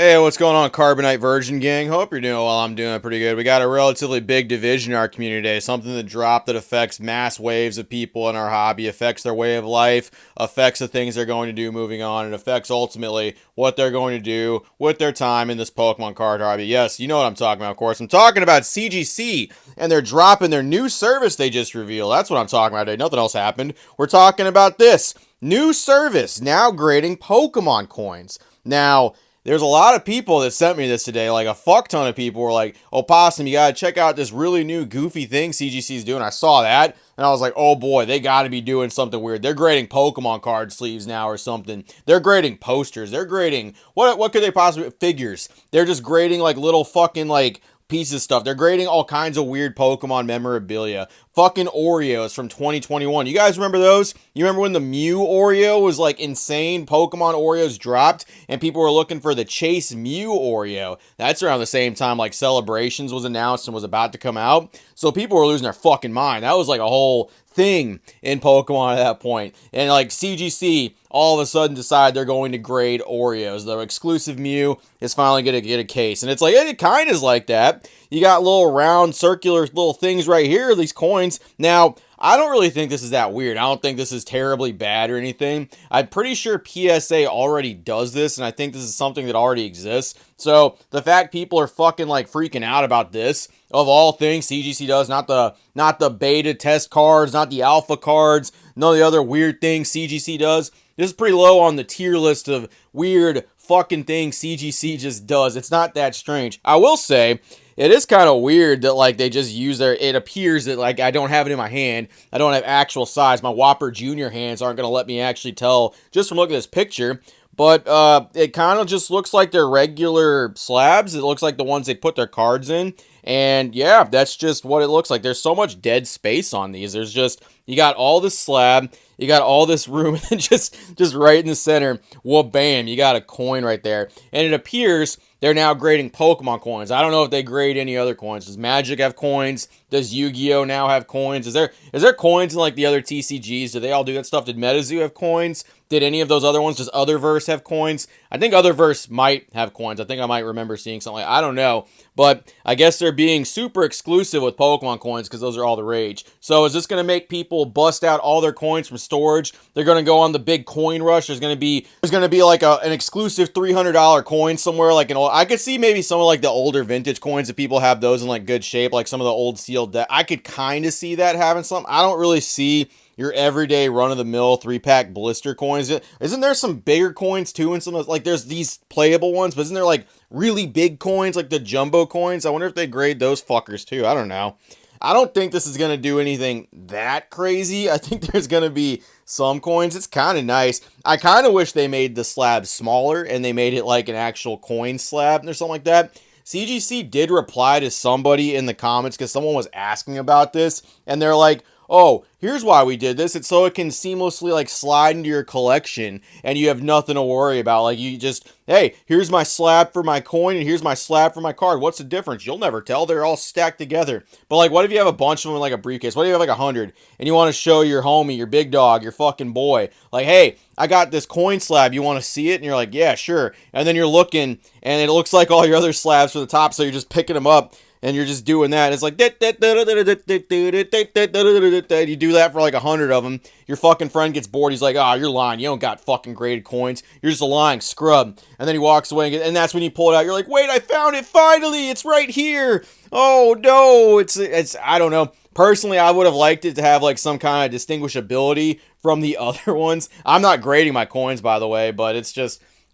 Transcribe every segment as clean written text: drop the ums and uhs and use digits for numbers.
Hey, what's going on, Carbonite Virgin Gang? Hope you're doing well. I'm doing pretty good. We got a relatively big division in our community today. Something that dropped that affects mass waves of people in our hobby, affects their way of life, affects the things they're going to do moving on, and affects ultimately what they're going to do with their time in this Pokemon card hobby. Yes, you know what I'm talking about, of course. I'm talking about CGC, and they're dropping their new service they just revealed. That's what I'm talking about today. Nothing else happened. We're talking about this new service now grading Pokemon coins. Now, there's a lot of people that sent me this today, like a fuck ton of people were like, "Oh, Possum, you gotta check out this really new goofy thing CGC's doing." I saw that, and I was like, "Oh boy, they gotta be doing something weird. They're grading Pokemon card sleeves now or something. They're grading posters. They're grading, what could they possibly, figures. They're just grading like little fucking like pieces of stuff. They're grading all kinds of weird Pokemon memorabilia. Fucking Oreos from 2021. You guys remember those? You remember when the Mew Oreo was like insane? Pokemon Oreos dropped and people were looking for the Chase Mew Oreo. That's around the same time like Celebrations was announced and was about to come out. So people were losing their fucking mind. That was like a whole thing in Pokemon at that point. And like CGC all of a sudden decide they're going to grade Oreos. The exclusive Mew is finally going to get a case. And it's like, it kind of is like that. You got little round circular little things right here, these coins. Now, I don't really think this is that weird. I don't think this is terribly bad or anything. I'm pretty sure PSA already does this, and I think this is something that already exists. So the fact people are fucking like freaking out about this, of all things CGC does, not the beta test cards, not the alpha cards, none of the other weird things CGC does. This is pretty low on the tier list of weird fucking things CGC just does. It's not that strange. I will say, it is kind of weird that like they just use their, it appears that like I don't have it in my hand. I don't have actual size. My Whopper Junior hands aren't going to let me actually tell just from looking at this picture. But it kind of just looks like they're regular slabs. It looks like the ones they put their cards in. And yeah, that's just what it looks like. There's so much dead space on these. There's just, you got all this slab, you got all this room, and just right in the center, well, bam, you got a coin right there. And it appears they're now grading Pokemon coins. I don't know if they grade any other coins. Does Magic have coins? Does Yu-Gi-Oh now have coins? Is there coins in like the other TCGs? Do they all do that stuff? Did MetaZoo have coins? Did any of those other ones? Does Otherverse have coins? I think Otherverse might have coins. I think I might remember seeing something. I don't know. But I guess they're being super exclusive with Pokemon coins because those are all the rage. So is this going to make people bust out all their coins from storage? They're going to go on the big coin rush. There's going to be like an exclusive $300 coin somewhere. Like I could see maybe some of like the older vintage coins if people have those in like good shape, like some of the old sealed deck. I could kind of see that having some. I don't really see your everyday run-of-the-mill 3-pack blister coins. Isn't there some bigger coins too? And some of like there's these playable ones, but isn't there like really big coins like the jumbo coins? I wonder if they grade those fuckers too. I don't know. I don't think this is going to do anything that crazy. I think there's going to be some coins. It's kind of nice. I kind of wish they made the slab smaller and they made it like an actual coin slab or something like that. CGC did reply to somebody in the comments because someone was asking about this, and they're like, "Oh, here's why we did this. It's so it can seamlessly like slide into your collection and you have nothing to worry about. Like you just, hey, here's my slab for my coin and here's my slab for my card. What's the difference? You'll never tell. They're all stacked together." But like, what if you have a bunch of them in like a briefcase? What if you have like 100 and you want to show your homie, your big dog, your fucking boy, like, "Hey, I got this coin slab. You want to see it?" And you're like, "Yeah, sure." And then you're looking and it looks like all your other slabs from the top. So you're just picking them up. And you're just doing that. It's like, you do that for like 100 of them. Your fucking friend gets bored. He's like, "Oh, you're lying. You don't got fucking graded coins. You're just a lying scrub." And then he walks away, and that's when you pull it out. You're like, "Wait, I found it finally. It's right here." Oh no, it's I don't know. Personally, I would have liked it to have like some kind of distinguishability from the other ones. I'm not grading my coins, by the way, but it's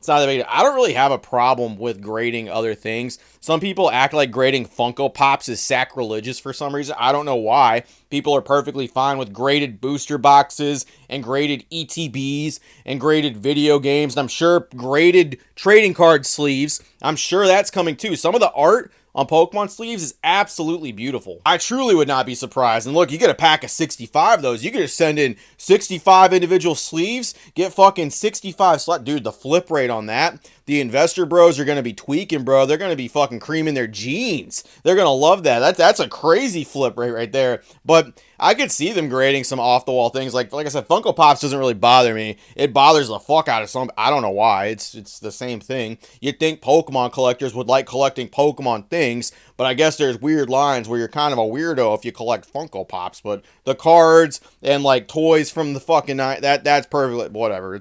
not that big. I don't really have a problem with grading other things. Some people act like grading Funko Pops is sacrilegious for some reason. I don't know why. People are perfectly fine with graded booster boxes and graded ETBs and graded video games. And I'm sure graded trading card sleeves, I'm sure that's coming too. Some of the art on Pokemon sleeves is absolutely beautiful. I truly would not be surprised. And look, you get a pack of 65 of those. You could just send in 65 individual sleeves, get fucking 65 slot. Dude, the flip rate on that, The investor bros are going to be tweaking, bro. They're going to be fucking creaming their jeans. They're going to love that. That's a crazy flip right there. But I could see them grading some off the wall things. Like I said, Funko Pops doesn't really bother me. It bothers the fuck out of some. I don't know why. It's the same thing. You'd think Pokemon collectors would like collecting Pokemon things, but I guess there's weird lines where you're kind of a weirdo if you collect Funko Pops. But the cards and like toys from the fucking night, that's perfect. Whatever.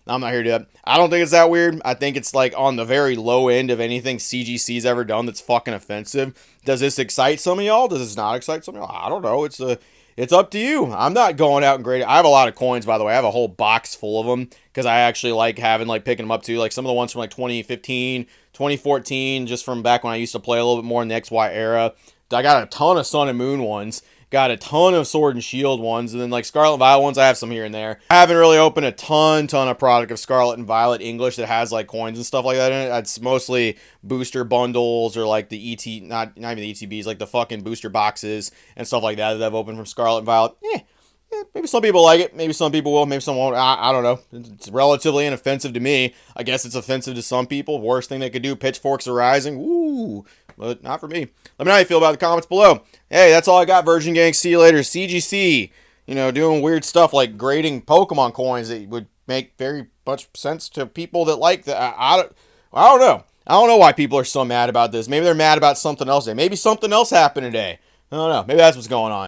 I'm not here to do that. I don't think it's that weird. I think it's like on the very low end of anything CGC's ever done that's fucking offensive. Does this excite some of y'all? Does this not excite some of y'all? I don't know. It's up to you. I'm not going out and grading. I have a lot of coins, by the way. I have a whole box full of them because I actually like having, like, picking them up too. Like some of the ones from like 2015, 2014, just from back when I used to play a little bit more in the XY era. I got a ton of Sun and Moon ones. Got a ton of Sword and Shield ones, and then like Scarlet and Violet ones, I have some here and there. I haven't really opened a ton of product of Scarlet and Violet English that has like coins and stuff like that in it. It's mostly booster bundles or like the not even the ETBs, like the fucking booster boxes and stuff like that I've opened from Scarlet and Violet. Maybe some people like it. Maybe some people will. Maybe some won't. I don't know. It's relatively inoffensive to me. I guess it's offensive to some people. Worst thing they could do, pitchforks are rising. Woo. But not for me. Let me know how you feel about the comments below. Hey, that's all I got, Virgin Gang. See you later. CGC, doing weird stuff like grading Pokemon coins that would make very much sense to people that like that. I don't know. I don't know why people are so mad about this. Maybe they're mad about something else. Maybe something else happened today. I don't know. Maybe that's what's going on.